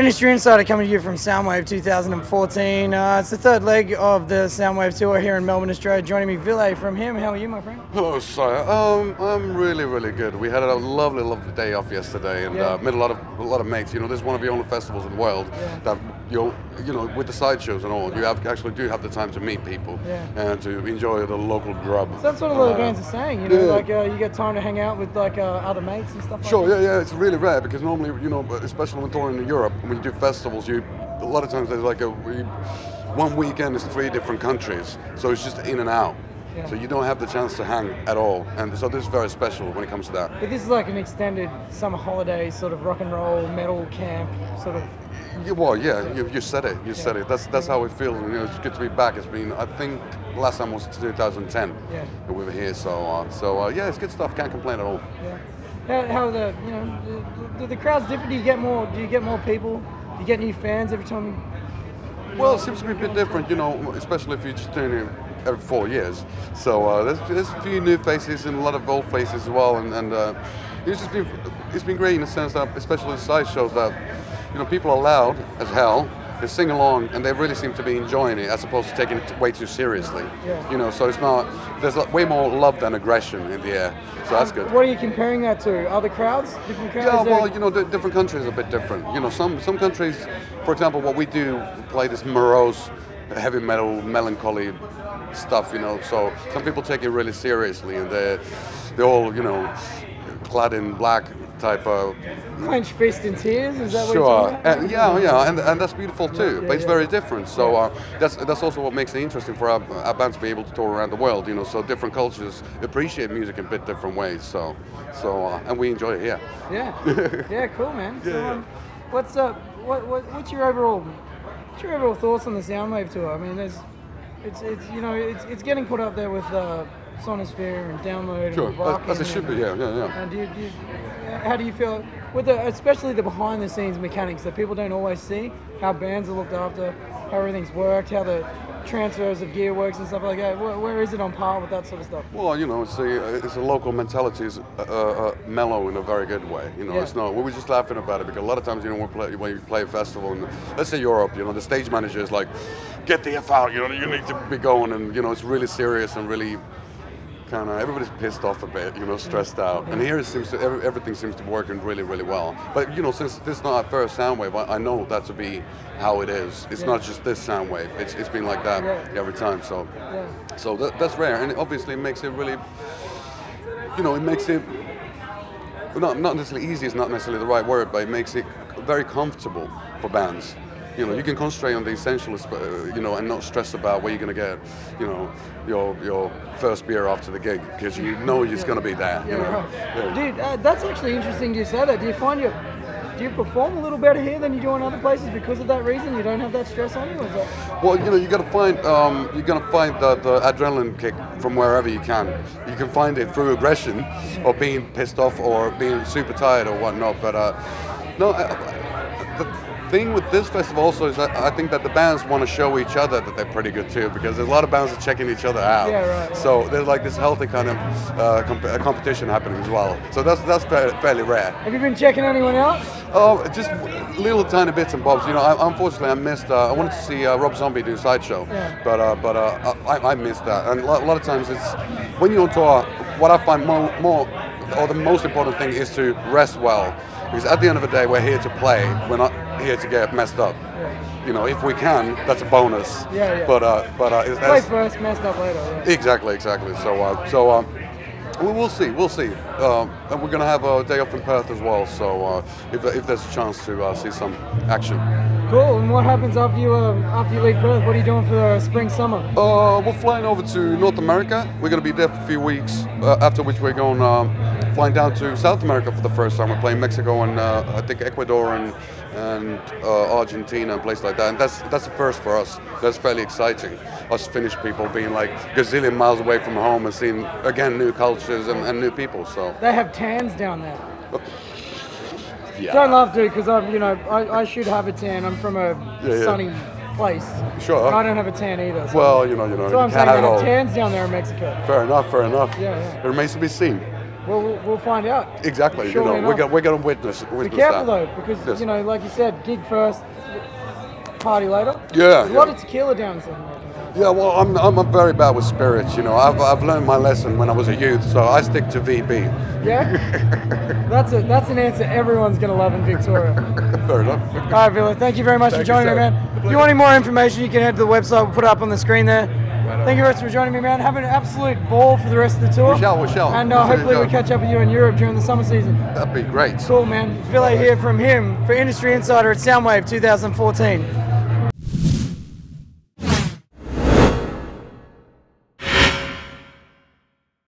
Industry Insider coming to you from Soundwave 2014. It's the third leg of the Soundwave tour here in Melbourne, Australia. Joining me, Ville from him. How are you, my friend? Hello, sire. I'm really, really good. We had a lovely, lovely day off yesterday, and met a lot of mates. You know, this is one of the only festivals in the world that you know, with the sideshows and all, you actually do have the time to meet people and to enjoy the local grub. So that's what a lot of bands are saying. You know, like you get time to hang out with like other mates and stuff. Sure, like that. yeah. It's really rare because normally, you know, especially when touring in Europe, when you do festivals, a lot of times there's like one weekend is 3 different countries, so it's just in and out. Yeah. So you don't have the chance to hang at all, and so this is very special when it comes to that. But this is like an extended summer holiday, sort of rock and roll metal camp, sort of. Well, yeah, you said it. You said it. That's how it feels. You know, it's good to be back. It's been, I think, last time was 2010 that we were here. So yeah, it's good stuff. Can't complain at all. Yeah. How the do the crowds differ? Do you get more people? Do you get new fans every time? Well, it seems to be a bit different, you know, especially if you're just doing it every 4 years. So there's a few new faces and a lot of old faces as well, and it's been great in the sense that, especially the side shows, that you know, people are loud as hell. They sing along and they really seem to be enjoying it, as opposed to taking it way too seriously. You know, so it's not. There's way more love than aggression in the air. So that's good. What are you comparing that to? Other crowds? Different crowds? Yeah, well, you know, different countries are a bit different. You know, some countries, for example, what we do, play this morose, heavy metal, melancholy stuff. You know, so some people take it really seriously, and they're all, you know, clad in black type of clenched fist in tears. Is that what you're talking about? And that's beautiful too. But it's very different. So that's also what makes it interesting for our band to be able to tour around the world. You know, so different cultures appreciate music in a bit different ways. So and we enjoy it. Yeah, cool, man. So what's your overall thoughts on the Soundwave tour? I mean, it's getting put up there with Sonosphere and Download and Barking. As it should be, yeah. And how do you feel with especially the behind the scenes mechanics that people don't always see? How bands are looked after, how everything's worked, how the transfers of gear works and stuff like that. Where is it on par with that sort of stuff? Well, you know, it's a local mentality. It's mellow in a very good way. You know, it's not. We were just laughing about it because a lot of times, you know, when you play a festival, and let's say Europe, you know, the stage manager is like, "Get the F out!" You know, you need to be going, and you know, it's really serious and really. Kind of, everybody's pissed off a bit, you know, stressed out. And here it seems to everything seems to be working really, really well. But you know, since this is not our first Soundwave, I know that to be how it is. It's not just this Soundwave. It's been like that every time. So that's rare, and obviously it makes it really, you know, it makes it not necessarily easy. Is not necessarily the right word, but it makes it very comfortable for bands. You know, you can concentrate on the essentials, you know, and not stress about where you're going to get, you know, your first beer after the gig, because you know it's going to be there. You know? Dude, that's actually interesting you say that. Do you perform a little better here than you do in other places because of that reason? You don't have that stress on you? Or is that... Well, you know, you got to find the adrenaline kick from wherever you can. You can find it through aggression, or being pissed off, or being super tired, or whatnot. But the thing with this festival also is that I think that the bands want to show each other that they're pretty good too, because there's a lot of bands that are checking each other out. Right. So there's like this healthy kind of competition happening as well. So that's fairly rare. Have you been checking anyone out? Oh, just little tiny bits and bobs. You know, unfortunately I missed. I wanted to see Rob Zombie do Sideshow, but I missed that. And a lot of times it's when you're on tour. What I find the most important thing is to rest well. Because at the end of the day, we're here to play. We're not here to get messed up. You know, if we can, that's a bonus. But play first, messed up later. Exactly. So we'll see. And we're gonna have a day off in Perth as well. So if there's a chance to see some action. Cool. And what happens after you leave Perth? What are you doing for the spring, summer? We're flying over to North America. We're gonna be there for a few weeks. After which we're going flying down to South America for the first time. We're playing Mexico and I think Ecuador and Argentina and places like that. And that's the first for us. That's fairly exciting. Us Finnish people being like gazillion miles away from home and seeing again new cultures and new people. So they have tans down there. Yeah. Don't laugh, dude, because I should have a tan. I'm from a sunny place. Sure. And I don't have a tan either. So. Well, you know. So I'm saying they have tans down there in Mexico. Fair enough. Yeah. It remains to be seen. Well, we'll find out. Exactly. Surely You know, enough. we're going to witness Be that. careful though, because Yes. you know, like you said, gig first, party later. Yeah. There's a lot of tequila down in Southern America. Yeah, well, I'm very bad with spirits. You know, I've learned my lesson when I was a youth, so I stick to VB. Yeah. that's an answer everyone's gonna love in Victoria. Fair enough. All right, Ville, thank you very much for joining me, man. If you want any more information, you can head to the website. We'll put it up on the screen there. Thank you very much for joining me, man. Have an absolute ball for the rest of the tour. We shall. And hopefully we catch up with you in Europe during the summer season. That'd be great. Cool, man. Ville here from him for Industry Insider at Soundwave 2014.